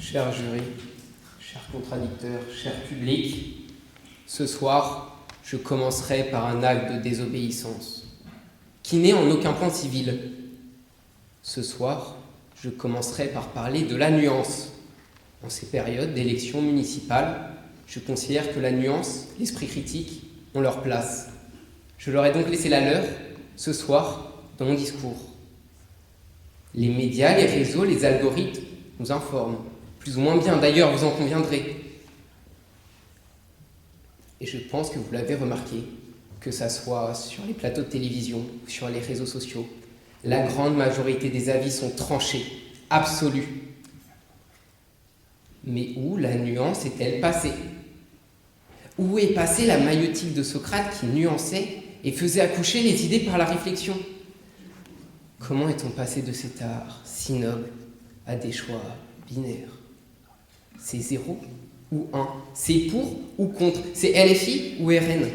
Cher jury, chers contradicteurs, cher public, ce soir, je commencerai par un acte de désobéissance, qui n'est en aucun point civil. Ce soir, je commencerai par parler de la nuance. En ces périodes d'élections municipales, je considère que la nuance, l'esprit critique, ont leur place. Je leur ai donc laissé la leur, ce soir, dans mon discours. Les médias, les réseaux, les algorithmes nous informent, plus ou moins bien, d'ailleurs, vous en conviendrez. Et je pense que vous l'avez remarqué, que ça soit sur les plateaux de télévision ou sur les réseaux sociaux, la grande majorité des avis sont tranchés, absolus. Mais où la nuance est-elle passée? Où est passée la maïeutique de Socrate qui nuançait et faisait accoucher les idées par la réflexion? Comment est-on passé de cet art si noble à des choix binaires? C'est 0 ou 1, c'est pour ou contre, c'est LFI ou RN.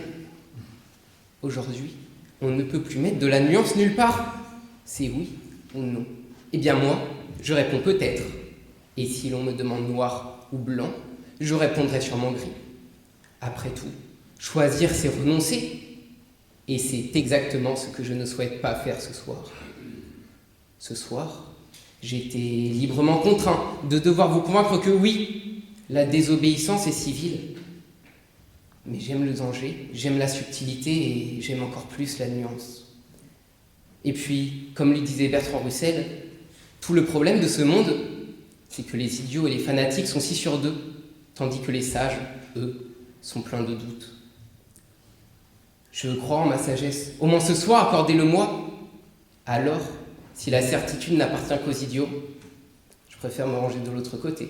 Aujourd'hui, on ne peut plus mettre de la nuance nulle part. C'est oui ou non. Eh bien moi, je réponds peut-être. Et si l'on me demande noir ou blanc, je répondrai sûrement gris. Après tout, choisir, c'est renoncer. Et c'est exactement ce que je ne souhaite pas faire ce soir. Ce soir, j'étais librement contraint de devoir vous convaincre que oui, la désobéissance est civile. Mais j'aime le danger, j'aime la subtilité et j'aime encore plus la nuance. Et puis, comme le disait Bertrand Russell, tout le problème de ce monde, c'est que les idiots et les fanatiques sont 6 sur 2, tandis que les sages, eux, sont pleins de doutes. Je veux croire en ma sagesse. Au moins ce soir, accordez-le-moi. Alors, si la certitude n'appartient qu'aux idiots, je préfère me ranger de l'autre côté.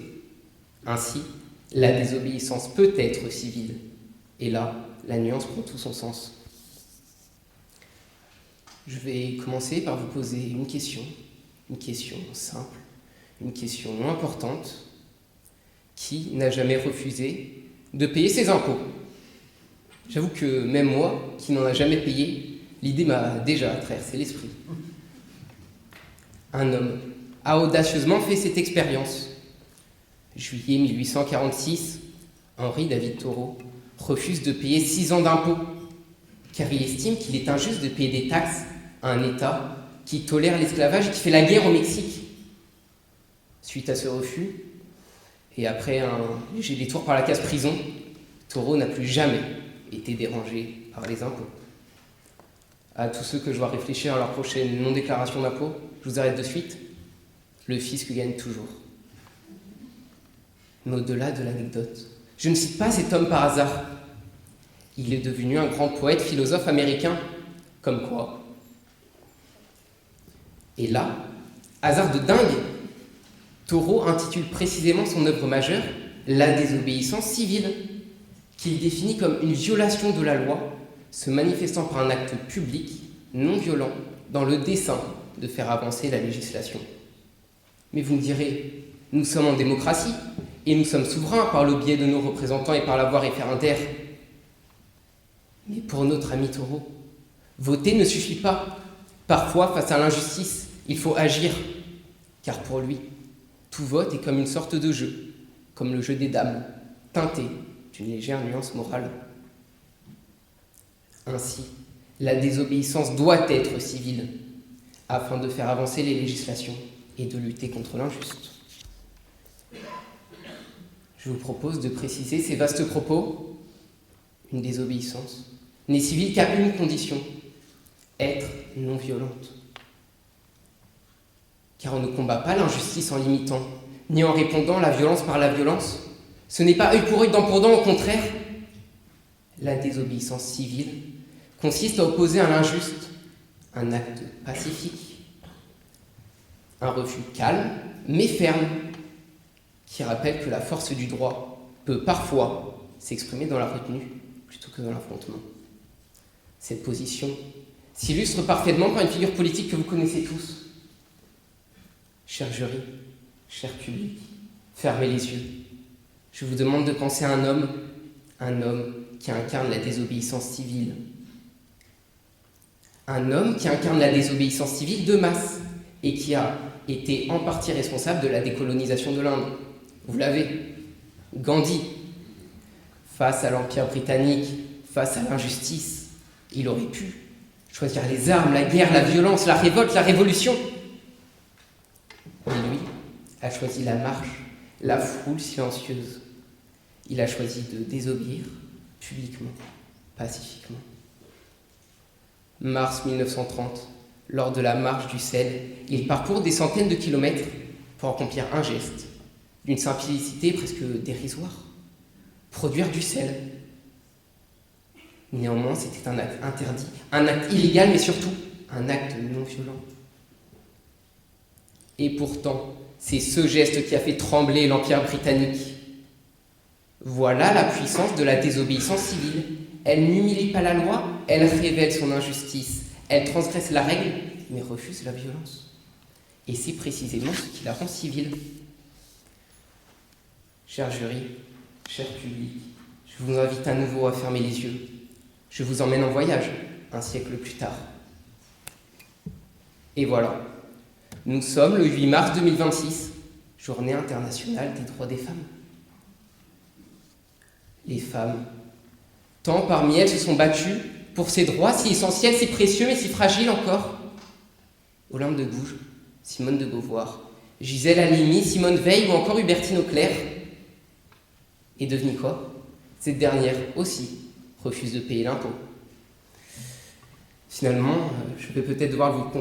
Ainsi, la désobéissance peut être civile. Et là, la nuance prend tout son sens. Je vais commencer par vous poser une question simple, une question importante. Qui n'a jamais refusé de payer ses impôts? J'avoue que même moi, qui n'en a jamais payé, l'idée m'a déjà traversé l'esprit. Un homme a audacieusement fait cette expérience. Juillet 1846, Henri David Thoreau refuse de payer 6 ans d'impôts, car il estime qu'il est injuste de payer des taxes à un État qui tolère l'esclavage et qui fait la guerre au Mexique. Suite à ce refus, et après un léger détour par la case prison, Thoreau n'a plus jamais été dérangé par les impôts. À tous ceux que je vois réfléchir à leur prochaine non-déclaration d'impôts, je vous arrête de suite. Le fisc gagne toujours. Mais au-delà de l'anecdote, je ne cite pas cet homme par hasard. Il est devenu un grand poète, philosophe américain. Comme quoi. Et là, hasard de dingue, Thoreau intitule précisément son œuvre majeure « La désobéissance civile », qu'il définit comme une violation de la loi, se manifestant par un acte public, non violent, dans le dessein de faire avancer la législation. Mais vous me direz, nous sommes en démocratie, et nous sommes souverains par le biais de nos représentants et par la voie référendaire. Mais pour notre ami Thoreau, voter ne suffit pas. Parfois, face à l'injustice, il faut agir, car pour lui, tout vote est comme une sorte de jeu, comme le jeu des dames, teinté d'une légère nuance morale. Ainsi, la désobéissance doit être civile, afin de faire avancer les législations et de lutter contre l'injuste. Je vous propose de préciser ces vastes propos. Une désobéissance n'est civile qu'à une condition, être non violente. Car on ne combat pas l'injustice en l'imitant, ni en répondant la violence par la violence. Ce n'est pas œil pour œil, dent pour dent, au contraire. La désobéissance civile consiste à opposer à l'injuste un acte pacifique, un refus calme mais ferme, qui rappelle que la force du droit peut parfois s'exprimer dans la retenue plutôt que dans l'affrontement. Cette position s'illustre parfaitement par une figure politique que vous connaissez tous. Cher jury, cher public, fermez les yeux. Je vous demande de penser à un homme qui incarne la désobéissance civile. Un homme qui incarne la désobéissance civile de masse et qui a été en partie responsable de la décolonisation de l'Inde. Vous l'avez. Gandhi. Face à l'Empire britannique, face à l'injustice, il aurait pu choisir les armes, la guerre, la violence, la révolte, la révolution. Mais lui a choisi la marche, la foule silencieuse. Il a choisi de désobéir publiquement, pacifiquement. Mars 1930, lors de la marche du sel, il parcourt des centaines de kilomètres pour accomplir un geste, d'une simplicité presque dérisoire. Produire du sel. Néanmoins, c'était un acte interdit, un acte illégal, mais surtout un acte non violent. Et pourtant, c'est ce geste qui a fait trembler l'Empire britannique. Voilà la puissance de la désobéissance civile. Elle n'humilie pas la loi, elle révèle son injustice. Elle transgresse la règle, mais refuse la violence. Et c'est précisément ce qui la rend civile. Cher jury, cher public, je vous invite à nouveau à fermer les yeux. Je vous emmène en voyage, un siècle plus tard. Et voilà, nous sommes le 8 mars 2026, journée internationale des droits des femmes. Les femmes, tant parmi elles se sont battues pour ces droits si essentiels, si précieux, mais si fragiles encore. Olympe de Gouges, Simone de Beauvoir, Gisèle Halimi, Simone Veil ou encore Hubertine Auclair. Et devinez quoi ? Cette dernière aussi refuse de payer l'impôt. Finalement, je vais peut-être devoir vous conseiller